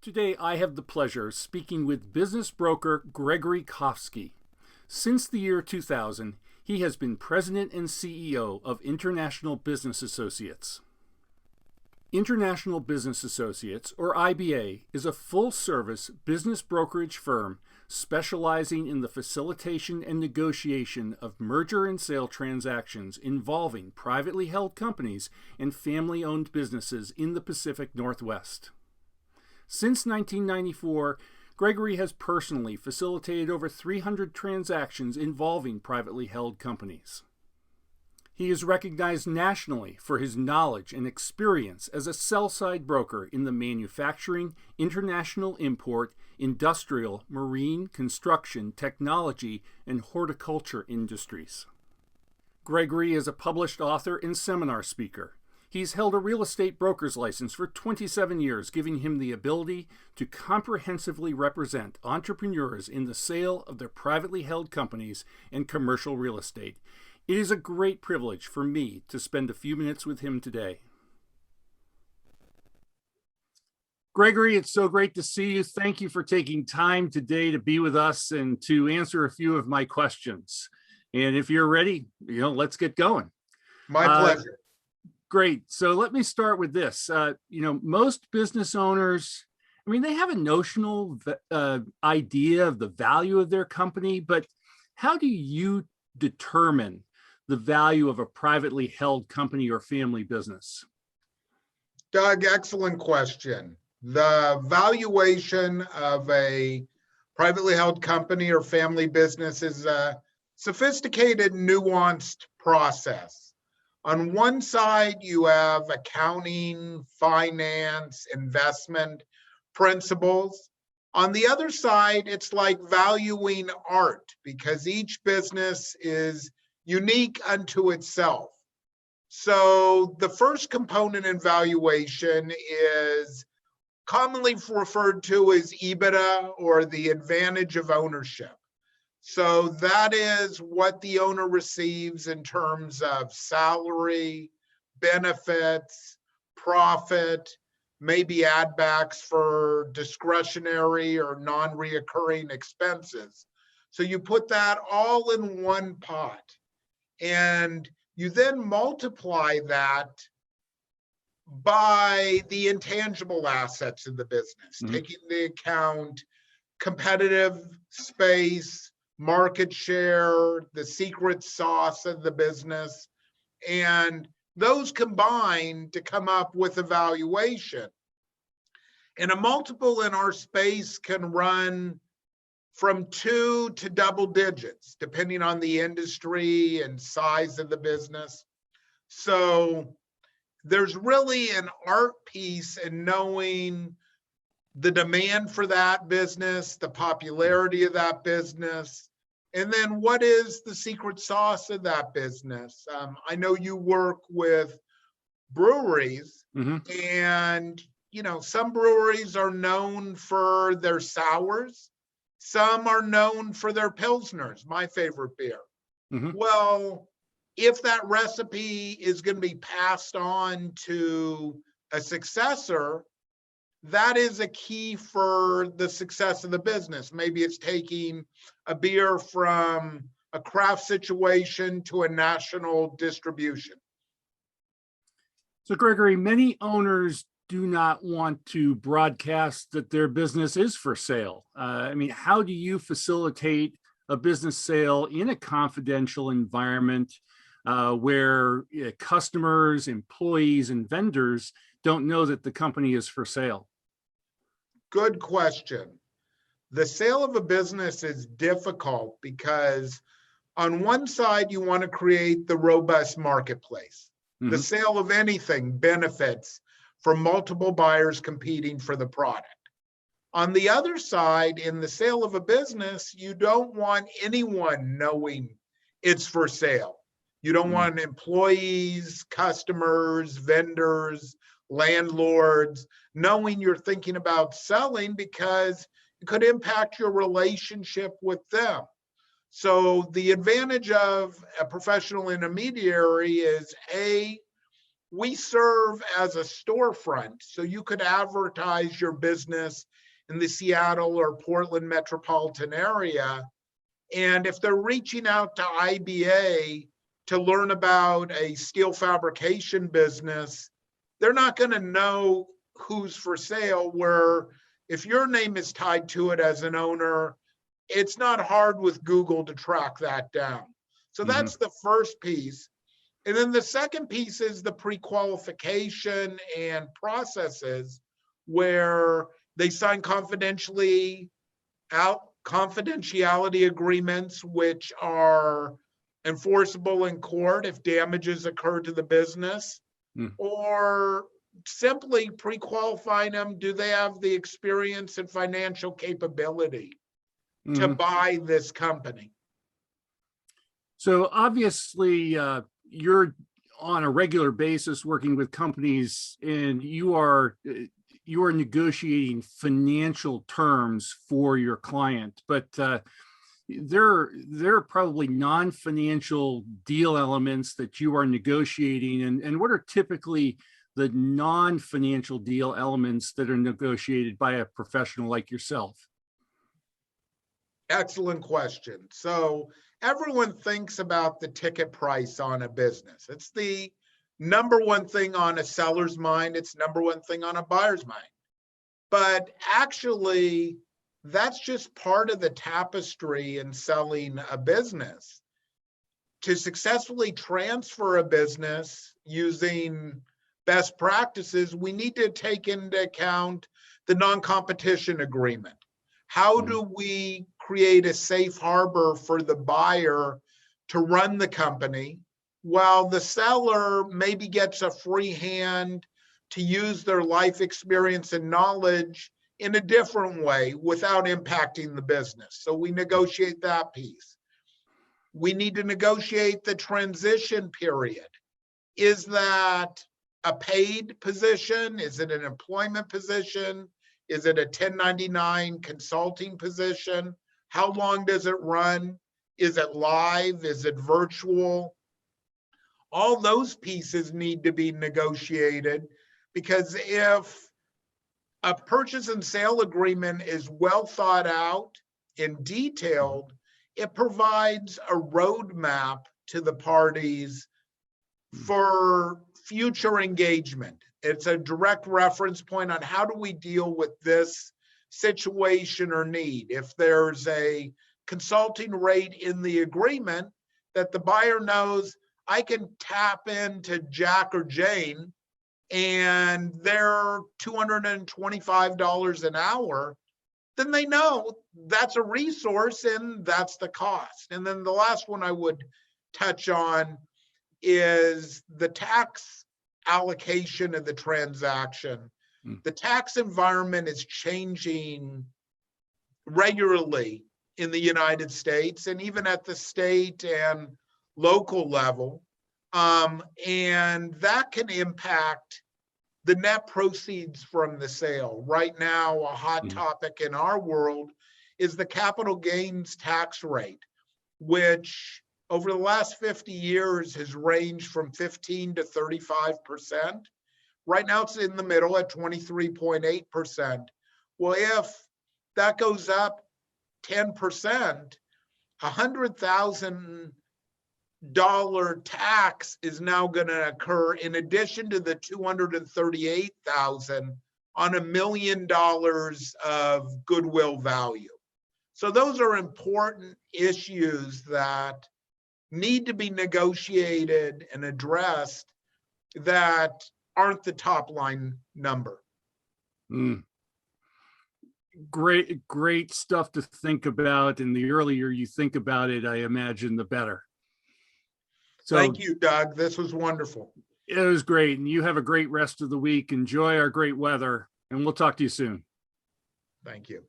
Today, I have the pleasure of speaking with business broker Gregory Kovsky. Since the year 2000, he has been president and CEO of International Business Associates. International Business Associates, or IBA, is a full-service business brokerage firm specializing in the facilitation and negotiation of merger and sale transactions involving privately held companies and family-owned businesses in the Pacific Northwest. Since 1994, Gregory has personally facilitated over 300 transactions involving privately held companies. He is recognized nationally for his knowledge and experience as a sell-side broker in the manufacturing, international import, industrial, marine, construction, technology, and horticulture industries. Gregory is a published author and seminar speaker. He's held a real estate broker's license for 27 years, giving him the ability to comprehensively represent entrepreneurs in the sale of their privately held companies and commercial real estate. It is a great privilege for me to spend a few minutes with him today. Gregory, it's so great to see you. Thank you for taking time today to be with us and to answer a few of my questions. And if you're ready, let's get going. My pleasure. Great. So let me start with this. Most business owners, they have a notional idea of the value of their company, but how do you determine the value of a privately held company or family business? Doug, excellent question. The valuation of a privately held company or family business is a sophisticated, nuanced process. On one side, you have accounting, finance, investment principles. On the other side, it's like valuing art because each business is unique unto itself. So the first component in valuation is commonly referred to as EBITDA, or the advantage of ownership. So that is what the owner receives in terms of salary, benefits, profit, maybe add backs for discretionary or non-reoccurring expenses. So you put that all in one pot, and you then multiply that by the intangible assets of the business, taking into account competitive space, market share, the secret sauce of the business, and those combine to come up with a valuation. And a multiple in our space can run from 2 to double digits, depending on the industry and size of the business. So there's really an art piece in knowing the demand for that business, the popularity of that business, and then what is the secret sauce of that business. I know you work with breweries, and some breweries are known for their sours. Some are known for their pilsners, my favorite beer. Well, if that recipe is going to be passed on to a successor, that is a key for the success of the business. Maybe it's taking a beer from a craft situation to a national distribution. So Gregory, many owners do not want to broadcast that their business is for sale. How do you facilitate a business sale in a confidential environment where customers, employees, and vendors don't know that the company is for sale? Good question. The sale of a business is difficult because on one side, you want to create the robust marketplace. The sale of anything benefits from multiple buyers competing for the product. On the other side, in the sale of a business, you don't want anyone knowing it's for sale. You don't want employees, customers, vendors, landlords knowing you're thinking about selling, because it could impact your relationship with them. So the advantage of a professional intermediary is, A, We serve as a storefront, so you could advertise your business in the Seattle or Portland metropolitan area. And if they're reaching out to IBA to learn about a steel fabrication business, they're not going to know who's for sale, where if your name is tied to it as an owner, it's not hard with Google to track that down. So that's the first piece. And then the second piece is the pre-qualification and processes where they sign confidentiality agreements, which are enforceable in court if damages occur to the business, or simply pre-qualifying them. Do they have the experience and financial capability to buy this company? So obviously, you're on a regular basis working with companies, and you are negotiating financial terms for your client, but there are probably non-financial deal elements that you are negotiating, and what are typically the non-financial deal elements that are negotiated by a professional like yourself? Excellent question. So everyone thinks about the ticket price on a business. It's the number one thing on a seller's mind. It's number one thing on a buyer's mind. But actually, that's just part of the tapestry in selling a business. To successfully transfer a business using best practices, we need to take into account the non-competition agreement. How do we create a safe harbor for the buyer to run the company while the seller maybe gets a free hand to use their life experience and knowledge in a different way without impacting the business? So we negotiate that piece. We need to negotiate the transition period. Is that a paid position? Is it an employment position? Is it a 1099 consulting position? How long does it run? Is it live? Is it virtual? All those pieces need to be negotiated, because if a purchase and sale agreement is well thought out and detailed, it provides a roadmap to the parties for future engagement. It's a direct reference point on how do we deal with this situation or need. If there's a consulting rate in the agreement that the buyer knows, I can tap into Jack or Jane and they're $225 an hour, then they know that's a resource and that's the cost. And then the last one I would touch on is the tax allocation of the transaction. The tax environment is changing regularly in the United States and even at the state and local level. And that can impact the net proceeds from the sale. Right now, a hot topic in our world is the capital gains tax rate, which over the last 50 years has ranged from 15 to 35%. Right now it's in the middle at 23.8%. Well, if that goes up 10%, $100,000 tax is now going to occur in addition to the $238,000 on $1 million of goodwill value. So those are important issues that need to be negotiated and addressed that aren't the top line number. Great stuff to think about. And the earlier you think about it, I imagine the better. So thank you, Doug. This was wonderful. It was great. And you have a great rest of the week. Enjoy our great weather, and we'll talk to you soon. Thank you.